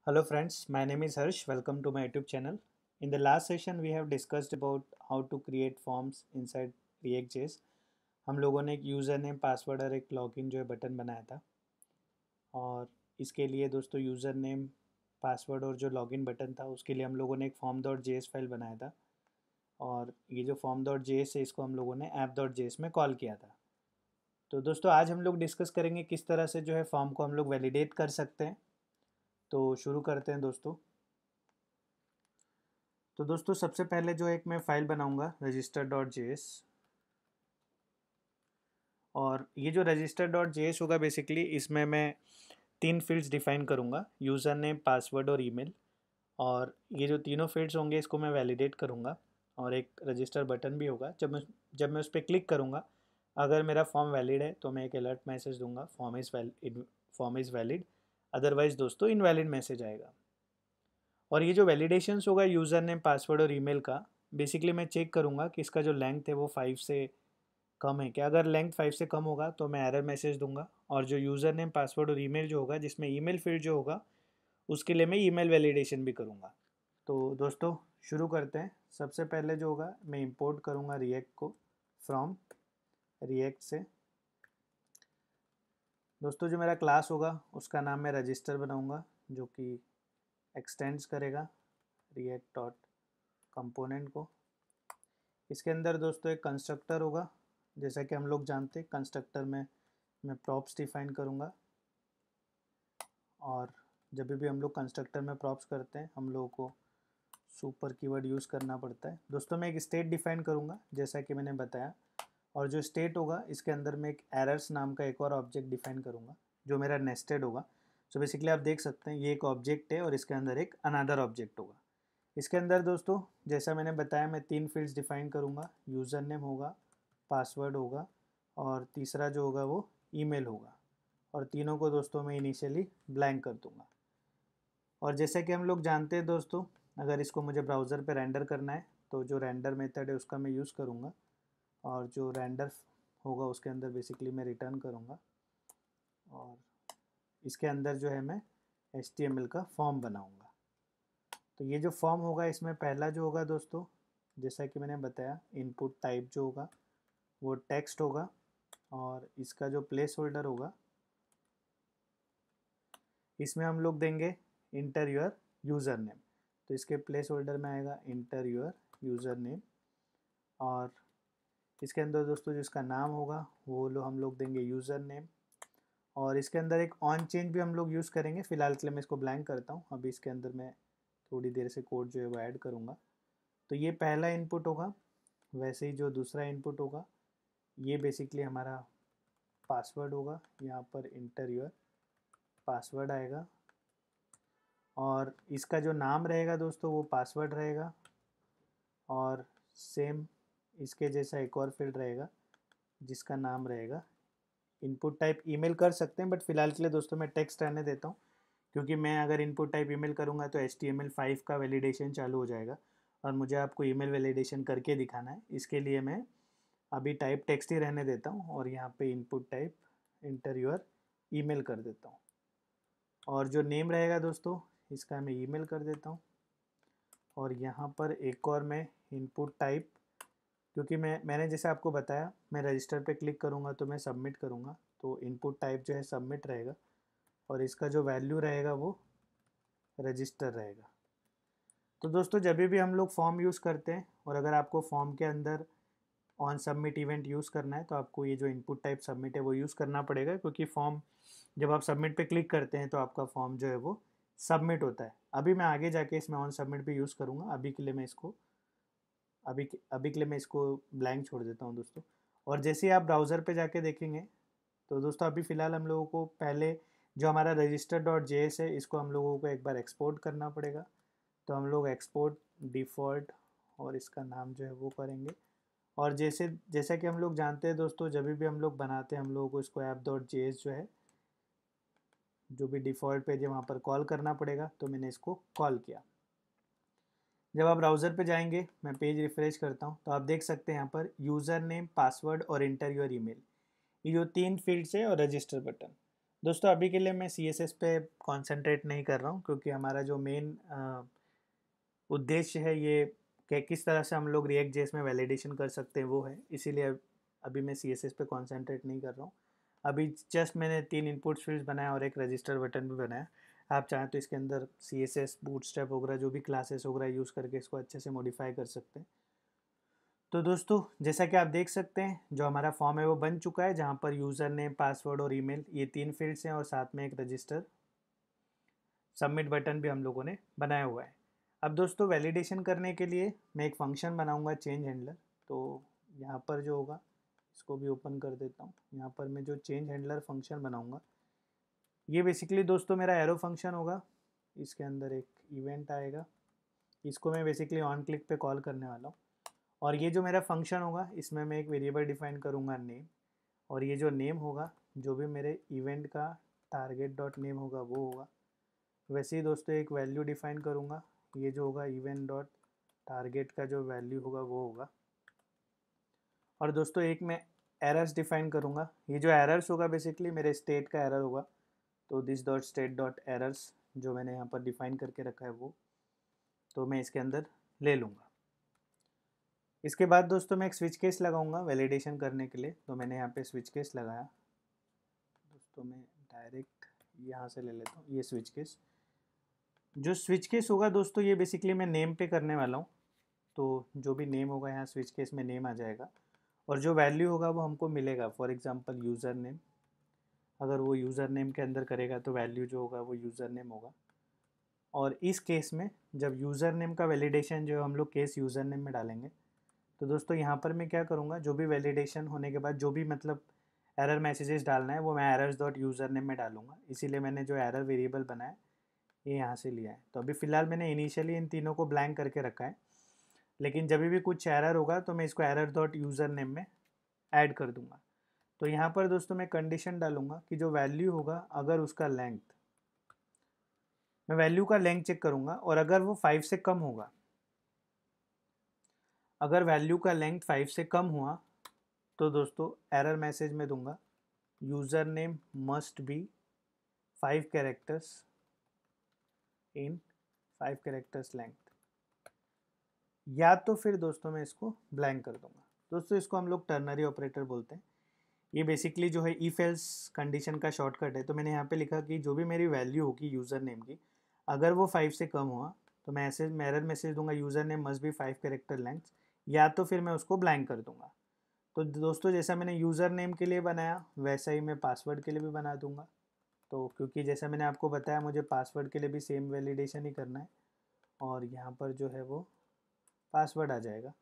Hello friends, my name is Harsh. Welcome to my YouTube channel. In the last session we have discussed about how to create forms inside React.js. हम लोगों ने एक user name password और एक login जो है button बनाया था और इसके लिए दोस्तों यूज़र नेम पासवर्ड और जो लॉगिन बटन था उसके लिए हम लोगों ने एक फॉर्म डॉट जेएस फाइल बनाया था और ये जो फॉर्म डॉट जेएस है इसको हम लोगों ने ऐप डॉट जेएस में कॉल किया था। तो दोस्तों आज हम लोग डिस्कस करेंगे किस तरह से जो है फॉर्म को हम लोग वैलिडेट कर सकते हैं। तो शुरू करते हैं दोस्तों। तो दोस्तों सबसे पहले जो एक मैं फ़ाइल बनाऊंगा रजिस्टर डॉट जेएस और ये जो रजिस्टर डॉट जेएस होगा बेसिकली इसमें मैं तीन फील्ड्स डिफाइन करूंगा, यूज़र नेम, पासवर्ड और ईमेल। और ये जो तीनों फील्ड्स होंगे इसको मैं वैलिडेट करूंगा और एक रजिस्टर बटन भी होगा। जब मैं उस पर क्लिक करूंगा, अगर मेरा फॉर्म वैलिड है तो मैं एक अलर्ट मैसेज दूंगा, फॉर्म इज़ वैलिड। अदरवाइज़ दोस्तों इनवैलिड मैसेज आएगा। और ये जो वैलिडेशंस होगा यूज़र नेम, पासवर्ड और ईमेल का, बेसिकली मैं चेक करूँगा कि इसका जो लेंथ है वो 5 से कम है क्या। अगर लेंथ 5 से कम होगा तो मैं एरर मैसेज दूंगा। और जो यूज़र नेम, पासवर्ड और ईमेल जो होगा, जिसमें ईमेल फील्ड जो होगा, उसके लिए मैं ईमेल वैलिडेशन भी करूँगा। तो दोस्तों शुरू करते हैं। सबसे पहले जो होगा मैं इंपोर्ट करूँगा रिएक्ट को फ्रॉम रिएक्ट से। दोस्तों जो मेरा क्लास होगा उसका नाम मैं रजिस्टर बनाऊँगा जो कि एक्सटेंड्स करेगा रिएक्ट डॉट कंपोनेंट को। इसके अंदर दोस्तों एक कंस्ट्रक्टर होगा। जैसा कि हम लोग जानते हैं कंस्ट्रक्टर में मैं प्रॉप्स डिफाइन करूँगा और जब भी हम लोग कंस्ट्रक्टर में प्रॉप्स करते हैं हम लोगों को सुपर कीवर्ड यूज़ करना पड़ता है। दोस्तों मैं एक स्टेट डिफाइन करूँगा जैसा कि मैंने बताया, और जो स्टेट होगा इसके अंदर मैं एक एरर्स नाम का एक और ऑब्जेक्ट डिफाइन करूँगा जो मेरा नेस्टेड होगा। सो बेसिकली आप देख सकते हैं ये एक ऑब्जेक्ट है और इसके अंदर एक अनदर ऑब्जेक्ट होगा। इसके अंदर दोस्तों जैसा मैंने बताया मैं तीन फील्ड्स डिफाइन करूँगा, यूज़र नेम होगा, पासवर्ड होगा और तीसरा जो होगा वो ईमेल होगा। और तीनों को दोस्तों मैं इनिशियली ब्लैंक कर दूँगा। और जैसा कि हम लोग जानते हैं दोस्तों, अगर इसको मुझे ब्राउज़र पे रेंडर करना है तो जो रेंडर मेथड है उसका मैं यूज़ करूँगा और जो रेंडर होगा उसके अंदर बेसिकली मैं रिटर्न करूँगा और इसके अंदर जो है मैं HTML का फॉर्म बनाऊँगा। तो ये जो फॉर्म होगा इसमें पहला जो होगा दोस्तों, जैसा कि मैंने बताया, इनपुट टाइप जो होगा वो टेक्स्ट होगा और इसका जो प्लेस होल्डर होगा इसमें हम लोग देंगे इंटर योर यूज़र नेम। तो इसके प्लेस होल्डर में आएगा इंटर योर यूज़र नेम। और इसके अंदर दोस्तों जिसका नाम होगा वो हम लोग देंगे यूज़र नेम। और इसके अंदर एक ऑन चेंज भी हम लोग यूज़ करेंगे। फ़िलहाल के लिए मैं इसको ब्लैंक करता हूँ। अभी इसके अंदर मैं थोड़ी देर से कोड जो है वो ऐड करूँगा। तो ये पहला इनपुट होगा। वैसे ही जो दूसरा इनपुट होगा ये बेसिकली हमारा पासवर्ड होगा। यहाँ पर इंटर योर पासवर्ड आएगा और इसका जो नाम रहेगा दोस्तों वो पासवर्ड रहेगा। और सेम इसके जैसा एक और फील्ड रहेगा जिसका नाम रहेगा इनपुट टाइप ईमेल। कर सकते हैं बट फ़िलहाल के लिए दोस्तों मैं टेक्स्ट रहने देता हूँ, क्योंकि मैं अगर इनपुट टाइप ईमेल करूँगा तो HTML5 का वैलिडेशन चालू हो जाएगा और मुझे आपको ईमेल वैलिडेशन करके दिखाना है। इसके लिए मैं अभी टाइप टेक्स्ट ही रहने देता हूँ और यहाँ पे input type inter your email कर देता हूँ। और जो नेम रहेगा दोस्तों इसका मैं ईमेल कर देता हूँ। और यहाँ पर एक और मैं इनपुट टाइप, क्योंकि मैंने जैसे आपको बताया मैं रजिस्टर पे क्लिक करूँगा तो मैं सबमिट करूँगा, तो इनपुट टाइप जो है सबमिट रहेगा और इसका जो वैल्यू रहेगा वो रजिस्टर रहेगा। तो दोस्तों जब भी हम लोग फॉर्म यूज़ करते हैं और अगर आपको फॉर्म के अंदर ऑन सबमिट इवेंट यूज़ करना है तो आपको ये जो इनपुट टाइप सबमिट है वो यूज़ करना पड़ेगा, क्योंकि फॉर्म जब आप सबमिट पे क्लिक करते हैं तो आपका फॉर्म जो है वो सबमिट होता है। अभी मैं आगे जाके इसमें ऑन सबमिट भी यूज़ करूँगा। अभी के लिए मैं इसको अभी के लिए मैं इसको ब्लैंक छोड़ देता हूँ दोस्तों। और जैसे ही आप ब्राउज़र पे जाके देखेंगे तो दोस्तों अभी फ़िलहाल हम लोगों को पहले जो हमारा रजिस्टर डॉट जेएस है इसको हम लोगों को एक बार एक्सपोर्ट करना पड़ेगा। तो हम लोग एक्सपोर्ट डिफ़ॉल्ट और इसका नाम जो है वो करेंगे। और जैसा कि हम लोग जानते हैं दोस्तों, जब भी हम लोग बनाते हैं हम लोगों को इसको ऐप डॉट जेएस जो है, जो भी डिफ़ॉल्ट पेज है वहाँ पर कॉल करना पड़ेगा। तो मैंने इसको कॉल किया। जब आप ब्राउज़र पे जाएंगे, मैं पेज रिफ्रेश करता हूँ तो आप देख सकते हैं यहाँ पर यूज़र नेम, पासवर्ड और इंटर योर ईमेल, ये जो तीन फील्ड्स है और रजिस्टर बटन। दोस्तों अभी के लिए मैं CSS पे कंसंट्रेट नहीं कर रहा हूँ, क्योंकि हमारा जो मेन उद्देश्य है ये कि किस तरह से हम लोग रिएक्ट जेएस में वैलिडेशन कर सकते हैं वो है, इसीलिए अभी मैं CSS पे कंसंट्रेट नहीं कर रहा हूँ। अभी जस्ट मैंने 3 इनपुट फील्ड्स बनाया और एक रजिस्टर बटन भी बनाया। आप चाहें तो इसके अंदर CSS बूटस्ट्रैप वगैरह जो भी क्लासेस वगैरह यूज़ करके इसको अच्छे से मॉडिफाई कर सकते हैं। तो दोस्तों जैसा कि आप देख सकते हैं जो हमारा फॉर्म है वो बन चुका है, जहाँ पर यूज़र नेम, पासवर्ड और ईमेल ये 3 फील्ड्स हैं और साथ में एक रजिस्टर सबमिट बटन भी हम लोगों ने बनाया हुआ है। अब दोस्तों वैलिडेशन करने के लिए मैं एक फ़ंक्शन बनाऊंगा चेंज हैंडलर। तो यहाँ पर जो होगा, इसको भी ओपन कर देता हूँ। यहाँ पर मैं जो चेंज हैंडलर फंक्शन बनाऊंगा, ये बेसिकली दोस्तों मेरा एरो फंक्शन होगा। इसके अंदर एक इवेंट आएगा, इसको मैं बेसिकली ऑन क्लिक पे कॉल करने वाला हूँ। और ये जो मेरा फंक्शन होगा इसमें मैं एक वेरिएबल डिफाइन करूँगा नेम, और ये जो नेम होगा जो भी मेरे इवेंट का टारगेट डॉट नेम होगा वो होगा। वैसे ही दोस्तों एक वैल्यू डिफाइन करूँगा, ये जो होगा इवेंट डॉट टारगेट का जो वैल्यू होगा वो होगा। और दोस्तों एक मैं एरर्स डिफाइन करूँगा, ये जो एरर्स होगा बेसिकली मेरे स्टेट का एरर होगा। तो this dot state dot errors जो मैंने यहाँ पर डिफाइन करके रखा है वो तो मैं इसके अंदर ले लूँगा। इसके बाद दोस्तों मैं एक स्विच केस लगाऊंगा वैलिडेशन करने के लिए। तो मैंने यहाँ पे स्विच केस लगाया। दोस्तों मैं डायरेक्ट यहाँ से ले लेता हूँ ये स्विच केस। जो स्विच केस होगा दोस्तों ये बेसिकली मैं नेम पे करने वाला हूँ। तो जो भी नेम होगा यहाँ स्विच केस में नेम आ जाएगा, और जो वैल्यू होगा वो हमको मिलेगा। फॉर एग्जांपल यूज़र नेम, अगर वो यूज़र नेम के अंदर करेगा तो वैल्यू जो होगा वो यूज़र नेम होगा। और इस केस में जब यूज़र नेम का वैलिडेशन जो हम लोग केस यूज़र नेम में डालेंगे, तो दोस्तों यहाँ पर मैं क्या करूँगा, जो भी वैलिडेशन होने के बाद जो भी मतलब एरर मैसेजेस डालना है वो मैं एरर्स डॉट यूज़र नेम में डालूंगा। इसीलिए मैंने जो एरर वेरिएबल बनाया ये यहाँ से लिया है। तो अभी फ़िलहाल मैंने इनिशियली इन तीनों को ब्लैंक करके रखा है, लेकिन जब भी कुछ एरर होगा तो मैं इसको एरर डॉट यूज़र नेम में ऐड कर दूंगा। तो यहाँ पर दोस्तों मैं कंडीशन डालूंगा कि जो वैल्यू होगा अगर उसका लेंथ, मैं वैल्यू का लेंथ चेक करूँगा, और अगर वो 5 से कम होगा, अगर वैल्यू का लेंथ 5 से कम हुआ तो दोस्तों एरर मैसेज में दूंगा user name must be 5 characters in 5 characters length, या तो फिर दोस्तों मैं इसको ब्लैंक कर दूंगा। दोस्तों इसको हम लोग टर्नरी ऑपरेटर बोलते हैं। ये बेसिकली जो है इफ एल्स कंडीशन का शॉर्टकट है। तो मैंने यहाँ पे लिखा कि जो भी मेरी वैल्यू होगी यूज़र नेम की, अगर वो 5 से कम हुआ तो मैं ऐसे एरर मैसेज दूंगा user name must be 5 character length, या तो फिर मैं उसको ब्लैंक कर दूंगा। तो दोस्तों जैसा मैंने यूज़र नेम के लिए बनाया वैसा ही मैं पासवर्ड के लिए भी बना दूंगा। तो क्योंकि जैसा मैंने आपको बताया मुझे पासवर्ड के लिए भी सेम वैलिडेशन ही करना है, और यहाँ पर जो है वो पासवर्ड आ जाएगा।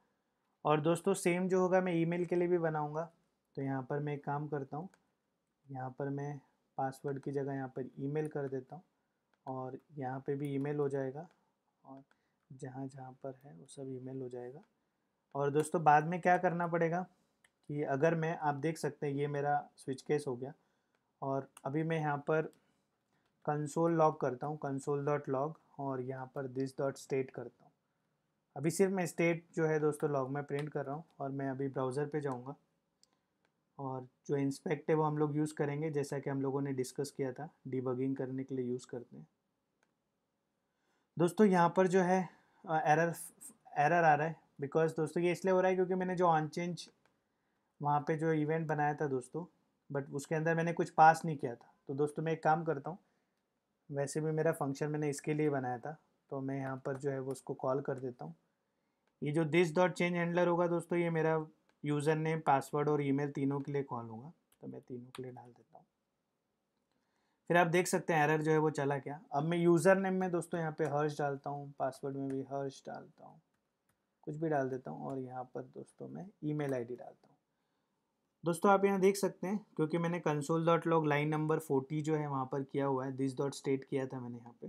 और दोस्तों सेम जो होगा मैं ईमेल के लिए भी बनाऊंगा। तो यहाँ पर मैं एक काम करता हूँ, यहाँ पर मैं पासवर्ड की जगह यहाँ पर ईमेल कर देता हूँ, और यहाँ पे भी ईमेल हो जाएगा, और जहाँ जहाँ पर है वो सब ईमेल हो जाएगा। और दोस्तों बाद में क्या करना पड़ेगा कि अगर मैं, आप देख सकते हैं ये मेरा स्विच केस हो गया, और अभी मैं यहाँ पर कंसोल लॉग करता हूँ, कंसोल डॉट लॉग, और यहाँ पर दिस डॉट स्टेट करता हूँ। अभी सिर्फ मैं स्टेट जो है दोस्तों लॉग में प्रिंट कर रहा हूँ, और मैं अभी ब्राउज़र पे जाऊँगा, और जो इंस्पेक्ट है वो हम लोग यूज़ करेंगे जैसा कि हम लोगों ने डिस्कस किया था, डिबगिंग करने के लिए यूज़ करते हैं। दोस्तों यहाँ पर जो है एरर एरर आ रहा है, बिकॉज दोस्तों ये इसलिए हो रहा है क्योंकि मैंने जो ऑन चेंज वहाँ पे जो इवेंट बनाया था दोस्तों, बट उसके अंदर मैंने कुछ पास नहीं किया था। तो दोस्तों मैं एक काम करता हूँ, वैसे भी मेरा फंक्शन मैंने इसके लिए बनाया था, तो मैं यहाँ पर जो है वो उसको कॉल कर देता हूँ। ये जो दिस डॉट चेंज हैंडलर होगा दोस्तों ये मेरा यूज़र नेम, पासवर्ड और ईमेल तीनों के लिए कॉल होगा। तो मैं तीनों के लिए डाल देता हूँ। फिर आप देख सकते हैं एरर जो है वो चला गया। अब मैं यूज़र नेम में दोस्तों यहाँ पे हर्ष डालता हूँ, पासवर्ड में भी हर्ष डालता हूँ, कुछ भी डाल देता हूँ, और यहाँ पर दोस्तों मैं ईमेल आईडी डालता हूँ। दोस्तों आप यहाँ देख सकते हैं क्योंकि मैंने console dot log line number 40 जो है वहाँ पर किया हुआ है, दिस डॉट स्टेट किया था मैंने यहाँ पे।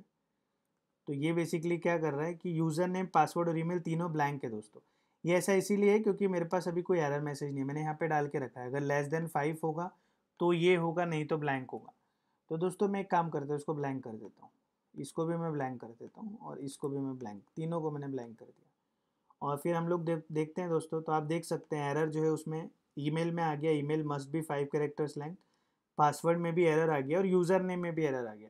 तो ये बेसिकली क्या कर रहा है कि यूज़र नेम, पासवर्ड और ईमेल तीनों ब्लैंक है दोस्तों। ये ऐसा इसीलिए है क्योंकि मेरे पास अभी कोई एरर मैसेज नहीं है, मैंने यहाँ पे डाल के रखा है। अगर लेस देन 5 होगा तो ये होगा, नहीं तो ब्लैंक होगा। तो दोस्तों मैं एक काम करता हूँ, इसको ब्लैंक कर देता हूँ, इसको भी मैं ब्लैंक कर देता हूँ, और इसको भी मैं ब्लैंक, तीनों को मैंने ब्लैंक कर दिया। और फिर हम लोग देखते हैं दोस्तों। तो आप देख सकते हैं एरर जो है उसमें ईमेल में आ गया, email must be 5 characters length. Password में भी एरर आ गया और यूज़र नेम में भी एरर आ गया।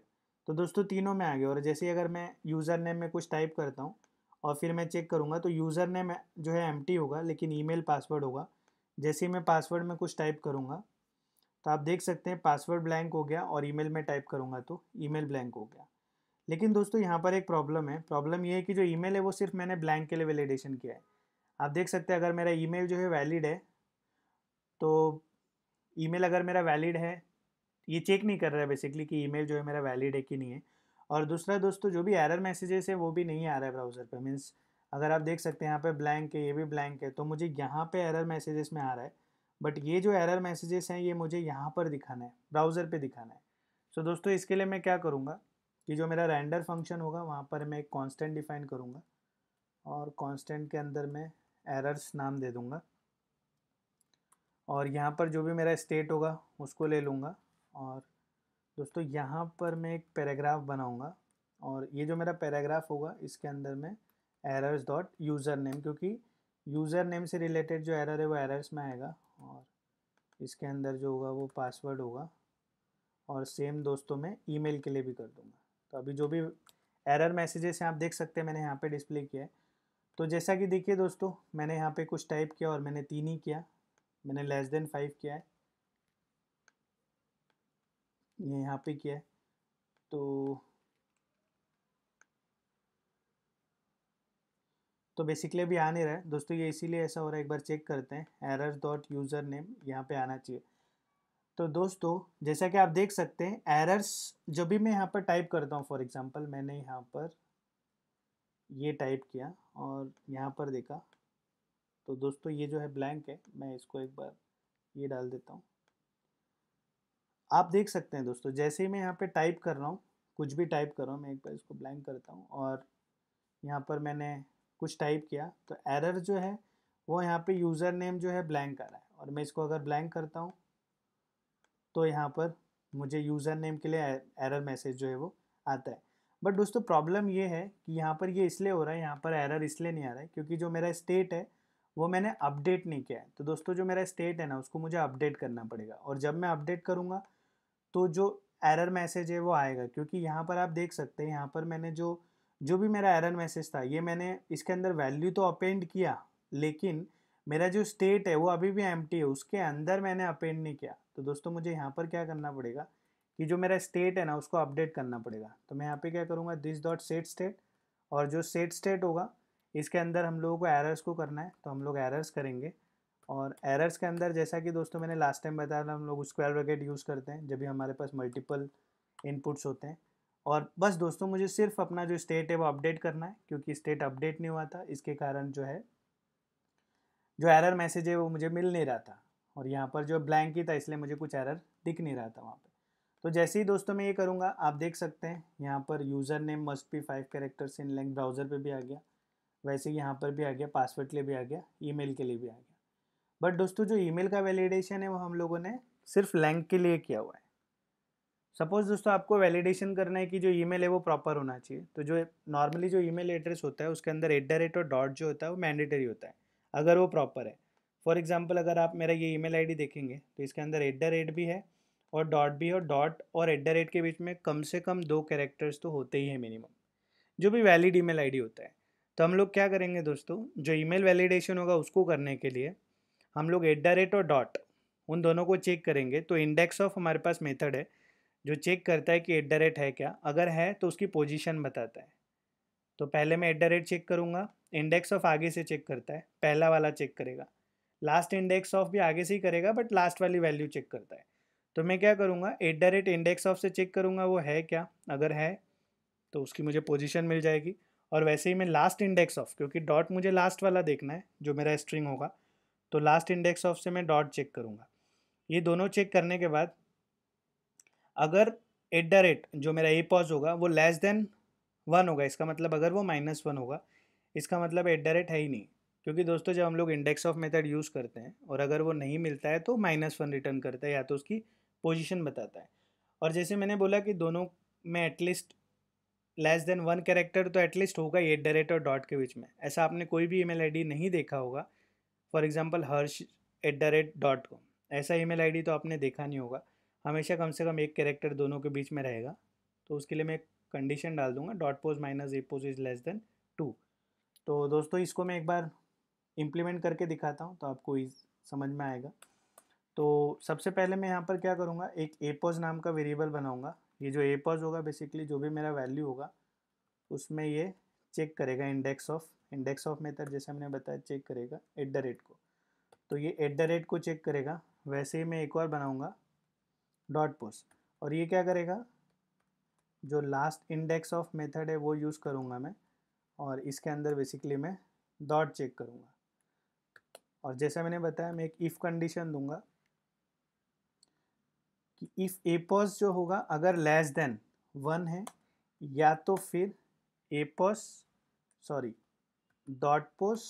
तो दोस्तों तीनों में आ गया। और जैसे अगर मैं यूज़र नेम में कुछ टाइप करता हूँ और फिर मैं चेक करूँगा तो यूज़र नेम जो है एम्प्टी होगा, लेकिन ईमेल पासवर्ड होगा। जैसे ही मैं पासवर्ड में कुछ टाइप करूँगा तो आप देख सकते हैं पासवर्ड ब्लैंक हो गया और ईमेल में टाइप करूँगा तो ईमेल ब्लैंक हो गया। लेकिन दोस्तों यहाँ पर एक प्रॉब्लम है। प्रॉब्लम ये है कि जो ईमेल है वो सिर्फ मैंने ब्लैंक के लिए वैलिडेशन किया है। आप देख सकते हैं अगर मेरा ईमेल जो है वैलिड है तो ईमेल अगर मेरा वैलिड है, ये चेक नहीं कर रहा है बेसिकली कि ईमेल जो है मेरा वैलिड है कि नहीं है। और दूसरा दोस्तों जो भी एरर मैसेजेस है वो भी नहीं आ रहा है ब्राउज़र पे। मीन्स अगर आप देख सकते हैं यहाँ पे ब्लैंक है, ये भी ब्लैंक है, तो मुझे यहाँ पे एरर मैसेजेस में आ रहा है। बट ये जो एरर मैसेजेस हैं ये मुझे यहाँ पर दिखाना है, ब्राउज़र पे दिखाना है। सो दोस्तों इसके लिए मैं क्या करूँगा कि जो मेरा रेंडर फंक्शन होगा वहाँ पर मैं एक कांस्टेंट डिफाइन करूँगा और कांस्टेंट के अंदर मैं एरर्स नाम दे दूँगा और यहाँ पर जो भी मेरा स्टेट होगा उसको ले लूँगा। और दोस्तों यहाँ पर मैं एक पैराग्राफ बनाऊँगा और ये जो मेरा पैराग्राफ होगा इसके अंदर मैं एरर्स डॉट यूज़र नेम, क्योंकि यूज़र नेम से रिलेटेड जो एरर है वो एरर्स में आएगा। और इसके अंदर जो होगा वो पासवर्ड होगा और सेम दोस्तों मैं ईमेल के लिए भी कर दूँगा। तो अभी जो भी एरर मैसेजेस हैं आप देख सकते हैं मैंने यहाँ पे डिस्प्ले किया है। तो जैसा कि देखिए दोस्तों मैंने यहाँ पे कुछ टाइप किया और मैंने 3 ही किया, मैंने लेस देन 5 किया है, ये यहाँ पे किया है। तो बेसिकली अभी आ नहीं रहा है दोस्तों, ये इसीलिए ऐसा हो रहा है। एक बार चेक करते हैं, एरर्स डॉट यूज़र नेम यहाँ पे आना चाहिए। तो दोस्तों जैसा कि आप देख सकते हैं एरर्स जब भी मैं यहाँ पर टाइप करता हूँ, फॉर एग्जांपल मैंने यहाँ पर ये टाइप किया और यहाँ पर देखा तो दोस्तों ये जो है ब्लैंक है। मैं इसको एक बार ये डाल देता हूँ। आप देख सकते हैं दोस्तों जैसे ही मैं यहाँ पे टाइप कर रहा हूँ, कुछ भी टाइप कर रहा हूँ, मैं एक बार इसको ब्लैंक करता हूँ और यहाँ पर मैंने कुछ टाइप किया तो एरर जो है वो यहाँ पे यूज़र नेम जो है ब्लैंक आ रहा है। और मैं इसको अगर ब्लैंक करता हूँ तो यहाँ पर मुझे यूज़र नेम के लिए एरर मैसेज जो है वो आता है। बट दोस्तों प्रॉब्लम ये है कि यहाँ पर ये इसलिए हो रहा है, यहाँ पर एरर इसलिए नहीं आ रहा है क्योंकि जो मेरा स्टेट है वो मैंने अपडेट नहीं किया है। तो दोस्तों जो मेरा स्टेट है ना उसको मुझे अपडेट करना पड़ेगा और जब मैं अपडेट करूँगा तो जो एरर मैसेज है वो आएगा। क्योंकि यहाँ पर आप देख सकते हैं यहाँ पर मैंने जो जो भी मेरा एरर मैसेज था ये मैंने इसके अंदर वैल्यू तो अपेंड किया, लेकिन मेरा जो स्टेट है वो अभी भी एम्प्टी है, उसके अंदर मैंने अपेंड नहीं किया। तो दोस्तों मुझे यहाँ पर क्या करना पड़ेगा कि जो मेरा स्टेट है ना उसको अपडेट करना पड़ेगा। तो मैं यहाँ पे क्या करूँगा, दिस डॉट सेट स्टेट, और जो सेट स्टेट होगा इसके अंदर हम लोगों को एरर्स को करना है, तो हम लोग एरर्स करेंगे। और एरर्स के अंदर जैसा कि दोस्तों मैंने लास्ट टाइम बताया था हम लोग स्क्वायर ब्रैकेट यूज़ करते हैं जब भी हमारे पास मल्टीपल इनपुट्स होते हैं। और बस दोस्तों मुझे सिर्फ अपना जो स्टेट है वो अपडेट करना है, क्योंकि स्टेट अपडेट नहीं हुआ था, इसके कारण जो है जो एरर मैसेज है वो मुझे मिल नहीं रहा था। और यहाँ पर जो ब्लैंक ही था इसलिए मुझे कुछ एरर दिख नहीं रहा था वहाँ पे। तो जैसे ही दोस्तों मैं ये करूँगा आप देख सकते हैं यहाँ पर user name must be 5 characters in length, browser पे भी आ गया, वैसे ही यहाँ पर भी आ गया, पासवर्ड के लिए भी आ गया, ईमेल के लिए भी आ गया। बट दोस्तों जो ईमेल का वैलिडेशन है वो हम लोगों ने सिर्फ लेंथ के लिए किया हुआ है। सपोज दोस्तों आपको वैलिडेशन करना है कि जो ईमेल है वो प्रॉपर होना चाहिए, तो जो नॉर्मली जो ईमेल एड्रेस होता है उसके अंदर @ और डॉट जो होता है वो मैंडेटरी होता है अगर वो प्रॉपर है। फॉर एग्जांपल अगर आप मेरा ये ईमेल आईडी देखेंगे तो इसके अंदर @ भी है और डॉट भी है, और डॉट और @ के बीच में कम से कम 2 कैरेक्टर्स तो होते ही हैं मिनिमम, जो भी वैलिड ईमेल आईडी होता है। तो हम लोग क्या करेंगे दोस्तों, जो ईमेल वैलिडेशन होगा उसको करने के लिए हम लोग @ और डॉट उन दोनों को चेक करेंगे। तो इंडेक्स ऑफ हमारे पास मेथड है जो चेक करता है कि @ है क्या, अगर है तो उसकी पोजीशन बताता है। तो पहले मैं @ चेक करूँगा, इंडेक्स ऑफ आगे से चेक करता है, पहला वाला चेक करेगा, लास्ट इंडेक्स ऑफ भी आगे से ही करेगा बट लास्ट वाली वैल्यू चेक करता है। तो मैं क्या करूँगा, @ इंडेक्स ऑफ से चेक करूँगा वो है क्या, अगर है तो उसकी मुझे पोजीशन मिल जाएगी। और वैसे ही मैं लास्ट इंडेक्स ऑफ, क्योंकि डॉट मुझे लास्ट वाला देखना है जो मेरा स्ट्रिंग होगा, तो लास्ट इंडेक्स ऑफ से मैं डॉट चेक करूँगा। ये दोनों चेक करने के बाद अगर @ जो मेरा ए पॉज होगा वो लेस देन 1 होगा, इसका मतलब अगर वो -1 होगा इसका मतलब @ है ही नहीं। क्योंकि दोस्तों जब हम लोग इंडेक्स ऑफ मेथड यूज़ करते हैं और अगर वो नहीं मिलता है तो -1 रिटर्न करता है या तो उसकी पोजीशन बताता है। और जैसे मैंने बोला कि दोनों में एटलीस्ट लेस देन 1 कैरेक्टर तो एटलीस्ट होगा ही @ और डॉट के बीच में। ऐसा आपने कोई भी ईमेल आईडी नहीं देखा होगा, फॉर एग्जांपल हर्ष @.com, ऐसा ईमेल आईडी तो आपने देखा नहीं होगा। हमेशा कम से कम एक कैरेक्टर दोनों के बीच में रहेगा। तो उसके लिए मैं एक कंडीशन डाल दूंगा, dot pose minus A pose is less than 2। तो दोस्तों इसको मैं एक बार इम्प्लीमेंट करके दिखाता हूँ तो आपको समझ में आएगा। तो सबसे पहले मैं यहाँ पर क्या करूँगा, एक ए पॉज नाम का वेरिएबल बनाऊँगा। ये जो ए पॉज होगा बेसिकली जो भी मेरा वैल्यू होगा उसमें ये चेक करेगा इंडेक्स ऑफ मेथड, जैसे हमने बताया चेक करेगा @ को। तो ये @ को चेक करेगा। वैसे ही मैं एक और बनाऊँगा डॉट पोज, और ये क्या करेगा, जो लास्ट इंडेक्स ऑफ मेथड है वो यूज़ करूँगा मैं, और इसके अंदर बेसिकली मैं डॉट चेक करूँगा। और जैसा मैंने बताया मैं एक इफ़ कंडीशन दूंगा कि इफ़ ए पॉज जो होगा अगर लेस देन 1 है, या तो फिर dot pose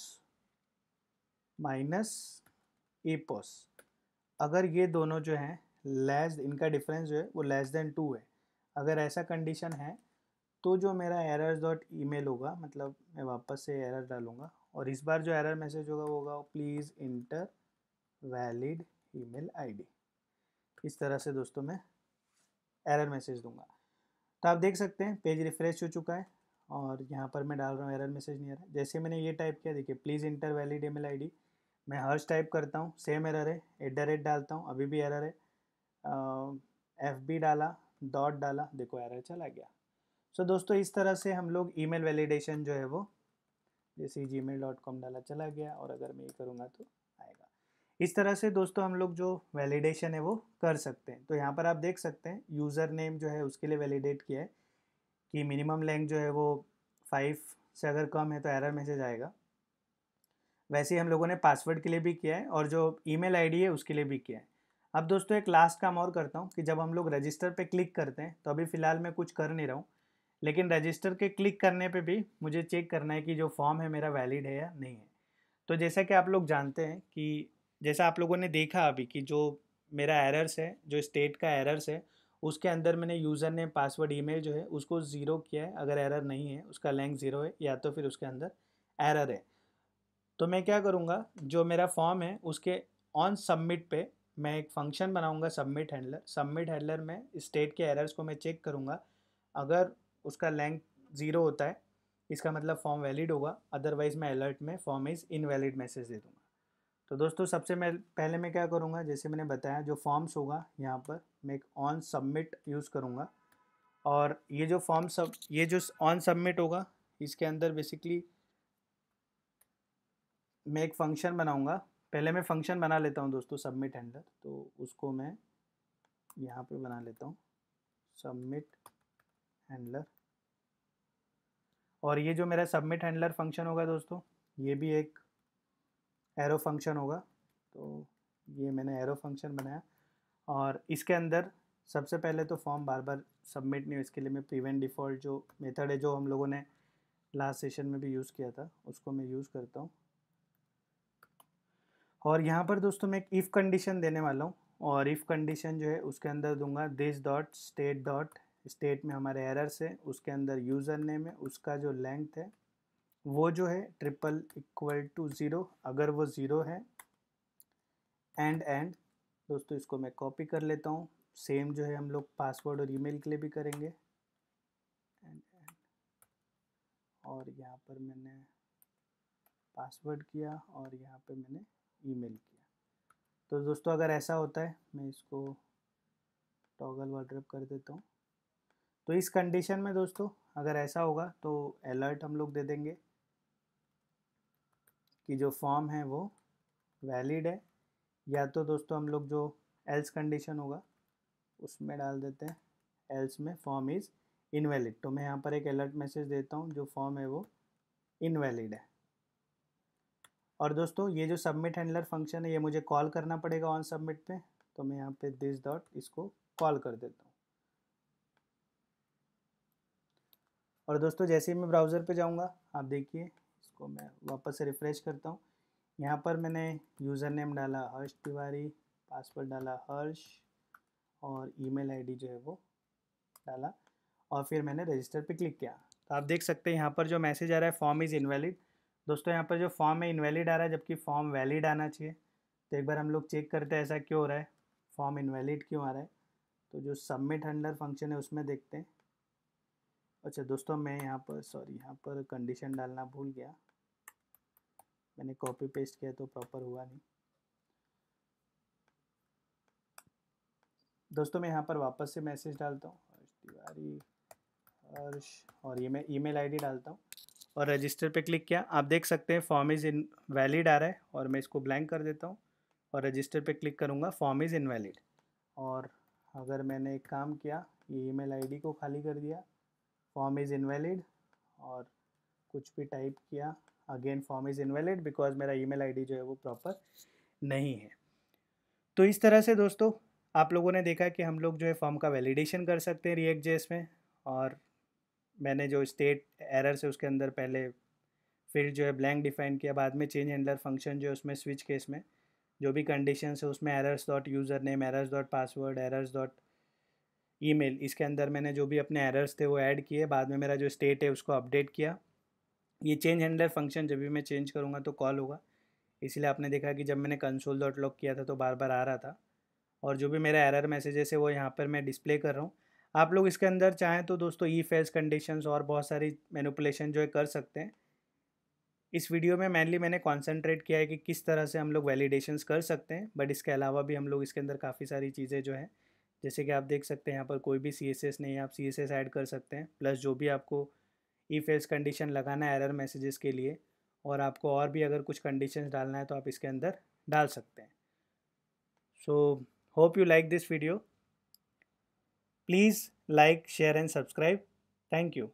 minus a pause, अगर ये दोनों जो हैं इनका डिफरेंस जो है वो लेस देन 2 है, अगर ऐसा कंडीशन है तो जो मेरा एरर्स डॉट ईमेल होगा, मतलब मैं वापस से एरर डालूंगा और इस बार जो एरर मैसेज होगा please inter valid email ID. इस तरह से दोस्तों मैं एरर मैसेज दूंगा। तो आप देख सकते हैं पेज रिफ्रेश हो चुका है और यहाँ पर मैं डाल रहा हूँ एरर मैसेज नहीं आ रहा है। जैसे मैंने ये टाइप किया, देखिए please inter valid email ID, मैं हर्ष टाइप करता हूँ, सेम एरर है, @ डालता हूँ, अभी भी एरर है, FB डाला, डॉट डाला, देखो एरर चला गया। सो दोस्तों इस तरह से हम लोग ईमेल वैलिडेशन जो है वो, जैसे gmail.com डाला चला गया, और अगर मैं ये करूँगा तो आएगा। इस तरह से दोस्तों हम लोग जो वैलिडेशन है वो कर सकते हैं। तो यहाँ पर आप देख सकते हैं यूज़र नेम जो है उसके लिए वैलिडेट किया है कि मिनिमम लेंथ जो है वो 5 से अगर कम है तो एरर मैसेज आएगा। वैसे ही हम लोगों ने पासवर्ड के लिए भी किया है और जो ईमेल आईडी है उसके लिए भी किया है। अब दोस्तों एक लास्ट काम और करता हूँ कि जब हम लोग रजिस्टर पे क्लिक करते हैं, तो अभी फ़िलहाल मैं कुछ कर नहीं रहा हूँ, लेकिन रजिस्टर के क्लिक करने पे भी मुझे चेक करना है कि जो फॉर्म है मेरा वैलिड है या नहीं है। तो जैसा कि आप लोग जानते हैं कि जैसा आप लोगों ने देखा अभी कि जो मेरा एरर्स है, जो स्टेट का एरर्स है, उसके अंदर मैंने यूज़र नेम पासवर्ड ईमेल जो है उसको ज़ीरो किया है। अगर एरर नहीं है, उसका लेंथ ज़ीरो है, या तो फिर उसके अंदर एरर है, तो मैं क्या करूँगा, जो मेरा फॉर्म है उसके ऑन सबमिट पे मैं एक फंक्शन बनाऊँगा सबमिट हैंडलर में स्टेट के एरर्स को मैं चेक करूँगा। अगर उसका लेंथ ज़ीरो होता है इसका मतलब फॉर्म वैलिड होगा, अदरवाइज़ मैं अलर्ट में फॉर्म इज़ इनवैलिड मैसेज दे दूँगा। तो दोस्तों सबसे पहले मैं क्या करूँगा, जैसे मैंने बताया जो फॉर्म्स होगा यहाँ पर मैं एक ऑन सबमिट यूज़ करूँगा, और ये जो ये जो ऑन सबमिट होगा इसके अंदर बेसिकली मैं एक फ़ंक्शन बनाऊँगा। पहले मैं फ़ंक्शन बना लेता हूँ दोस्तों सबमिट हैंडलर, तो उसको मैं यहाँ पे बना लेता हूँ सबमिट हैंडलर। और ये जो मेरा सबमिट हैंडलर फंक्शन होगा दोस्तों, ये भी एक एरो फंक्शन होगा। तो ये मैंने एरो फंक्शन बनाया, और इसके अंदर सबसे पहले तो फॉर्म बार बार सबमिट नहीं हो, इसके लिए मैं प्रिवेंट डिफ़ॉल्ट जो मेथड है जो हम लोगों ने लास्ट सेशन में भी यूज़ किया था उसको मैं यूज़ करता हूँ। और यहाँ पर दोस्तों मैं एक इफ़ कंडीशन देने वाला हूँ, और इफ़ कंडीशन जो है उसके अंदर दूंगा दिस डॉट स्टेट में हमारे एरर्स है, उसके अंदर यूज़र नेम है, उसका जो लेंथ है वो जो है =0, अगर वो ज़ीरो है, एंड दोस्तों इसको मैं कॉपी कर लेता हूँ। सेम जो है हम लोग पासवर्ड और ईमेल के लिए भी करेंगे, एंड और यहाँ पर मैंने पासवर्ड किया और यहाँ पे मैंने ईमेल किया। तो दोस्तों अगर ऐसा होता है, मैं इसको टॉगल वार्डरोब कर देता हूँ। तो इस कंडीशन में दोस्तों अगर ऐसा होगा तो अलर्ट हम लोग दे देंगे कि जो फॉर्म है वो वैलिड है, या तो दोस्तों हम लोग जो एल्स कंडीशन होगा उसमें डाल देते हैं एल्स में फॉर्म इज़ इनवैलिड। तो मैं यहाँ पर एक अलर्ट मैसेज देता हूँ जो फॉर्म है वो इनवैलिड है। और दोस्तों ये जो सबमिट हैंडलर फंक्शन है ये मुझे कॉल करना पड़ेगा ऑन सबमिट पे, तो मैं यहाँ पे दिस डॉट इसको कॉल कर देता हूँ। और दोस्तों जैसे ही मैं ब्राउज़र पे जाऊँगा, आप देखिए इसको मैं वापस से रिफ़्रेश करता हूँ। यहाँ पर मैंने यूज़र नेम डाला हर्ष तिवारी, पासवर्ड डाला हर्ष, और ईमेल आईडी जो है वो डाला, और फिर मैंने रजिस्टर पे क्लिक किया। तो आप देख सकते हैं यहाँ पर जो मैसेज आ रहा है फॉर्म इज़ इनवैलिड। दोस्तों यहाँ पर जो फॉर्म है इनवैलिड आ रहा है जबकि फॉर्म वैलिड आना चाहिए। तो एक बार हम लोग चेक करते हैं ऐसा क्यों हो रहा है, फॉर्म इनवैलिड क्यों आ रहा है। तो जो सबमिट हैंडलर फंक्शन है उसमें देखते हैं। अच्छा दोस्तों, मैं यहाँ पर कंडीशन डालना भूल गया, मैंने कॉपी पेस्ट किया तो प्रॉपर हुआ नहीं। दोस्तों मैं यहाँ पर वापस से मैसेज डालता हूँ, तिवारी हर्ष, और ये मैं ईमेल आईडी डालता हूँ और रजिस्टर पे क्लिक किया। आप देख सकते हैं फॉर्म इज़ इनवैलिड आ रहा है, और मैं इसको ब्लैंक कर देता हूँ और रजिस्टर पे क्लिक करूँगा, फॉर्म इज़ इनवैलिड। और अगर मैंने एक काम किया, ये ईमेल आईडी को खाली कर दिया, फॉर्म इज़ इनवैलिड, और कुछ भी टाइप किया, again form is invalid because मेरा ईमेल आईडी जो है वो प्रॉपर नहीं है। तो इस तरह से दोस्तों आप लोगों ने देखा कि हम लोग जो है फॉर्म का वैलिडेशन कर सकते हैं रिएक्ट जेएस में। और मैंने जो स्टेट एरर से उसके अंदर पहले फिर जो है ब्लैंक डिफाइन किया, बाद में चेंज हैंडलर फंक्शन जो है उसमें स्विच केस में जो भी कंडीशन है उसमें errors dot user name, errors dot password, errors dot email, इसके अंदर मैंने जो भी अपने एरर्स थे वो ऐड किए। बाद में मेरा जो स्टेट है उसको अपडेट किया। ये चेंज हैंडलर फंक्शन जब भी मैं चेंज करूँगा तो कॉल होगा, इसलिए आपने देखा कि जब मैंने कंसोल डॉट लॉग किया था तो बार बार आ रहा था। और जो भी मेरा एरर मैसेजेस है वो यहाँ पर मैं डिस्प्ले कर रहा हूँ। आप लोग इसके अंदर चाहें तो दोस्तों इफ एल्स कंडीशंस और बहुत सारी मैनिपुलेशन जो है कर सकते हैं। इस वीडियो में मेनली मैंने कॉन्सेंट्रेट किया है कि किस तरह से हम लोग वैलिडेशंस कर सकते हैं, बट इसके अलावा भी हम लोग इसके अंदर काफ़ी सारी चीज़ें जो हैं, जैसे कि आप देख सकते हैं यहाँ पर कोई भी CSS नहीं है, आप CSS ऐड कर सकते हैं, प्लस जो भी आपको इफ एल्स कंडीशन लगाना है एरर मैसेजेस के लिए, और आपको और भी अगर कुछ कंडीशंस डालना है तो आप इसके अंदर डाल सकते हैं। So hope you like this video. Please like, share and subscribe. Thank you.